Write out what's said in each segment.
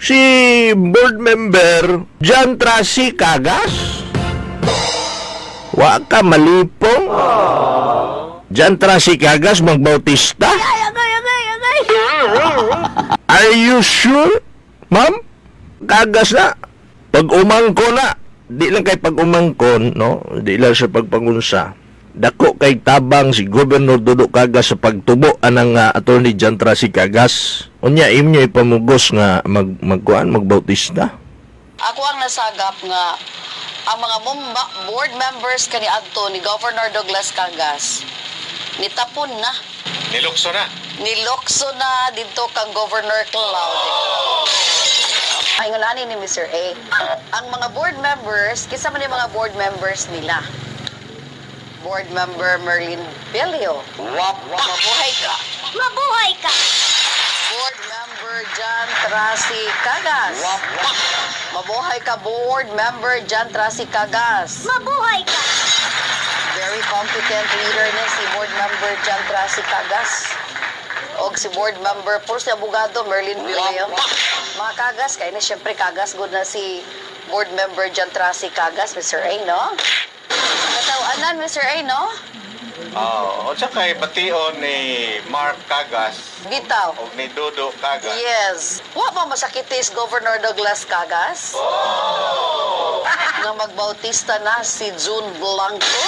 si board member John Tracy Cagas. Wa ka malipong. John Tracy Cagas magbautista? Are you sure, ma'am? Cagas na. Pag umangko na. Di lang kay pag umangkon, no? Di lang sa pagpangunsa. Dako kay tabang si Governor Dodo Cagas sa pagtubo anang Attorney John Tracy Cagas. Unya imyo ipamugos nga magbautista. Ako ang nasagap nga ang mga board members kani adto ni Governor Douglas Cagas nitapon na. Nilukso na. Nilokso na dito kang Governor Claude. Ay nga ni Mr. A. Ang mga board members, kisa man yung mga board members nila. Board member Merlin Belio. Mabuhay ka. Mabuhay ka! Board member John Tracy Cagas. Mabuhay ka, board member John Tracy Cagas. Mabuhay ka! Very competent leader ni si board member John Tracy Cagas. O si board member po si abogado Merlin Belio. Mga Cagas, kaya na siyempre Cagas, good na si board member John Tracy Cagas, Mr. A, no? Katawanan, Mr. A, no? O tsaka bation ni Mark Cagas Bitaw. o ni Dodo Cagas. Yes. Wa pa masakitis Governor Douglas Cagas? Nga magbautista na si June Blanco?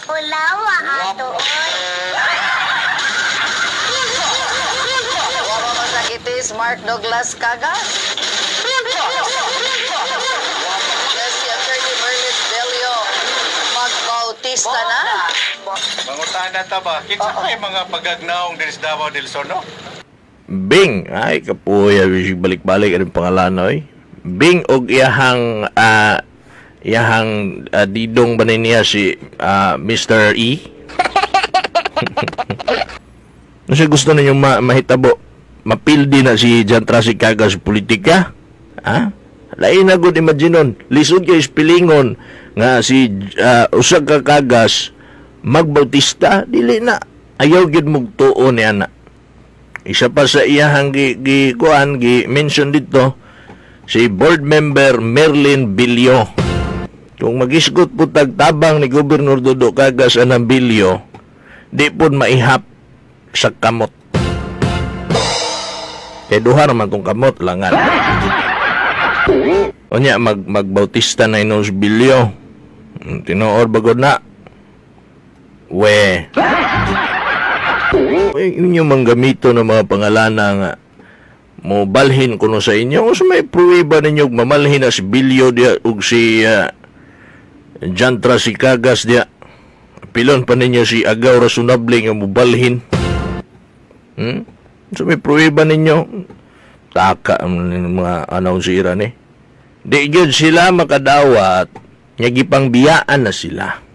Ulawa ato. Wa pa masakitis Mark Douglas Cagas? Yes, si Attorney Merlin Belio magbautista na? Mangutahan na ta ba? Kita ba yung mga pagagnaong din sa Davao del Sur, no? Bing, ay kapuya balik-balik ang pangalan Bing og iyahang didong ba niya si Mr. E. Kasi gusto ninyo mahitabo mapildi na si John Tracy Cagas sa politika? Ha? Lain na gud imaginon, lisod kay pilingon nga si usag ka Cagas magbautista, dili na. Ayaw gid mong tuo ni ana. Isa pa sa iyahang mention dito, si board member Merlin Belio. Kung magisgot po tagtabang ni Gobernador Dodo Cagas anang Belio, di po maihap sa kamot. Kaya duha naman tong kamot langan. Unya magbautista na inos Belio. Tinuod bagod na. We. Inyo manggamito ng mga pangalana nga mo balhin kuno sa inyo o sa may pruweba ninyo mamalhin na si Belio dia ug si John Tracy Cagas dia. Pilon pa ninyo si Agaw Rasunable nga mo balhin. So may pruweba ninyo taka mga anaw si Iran Di gyud sila makadawat nga gipang biyaan na sila.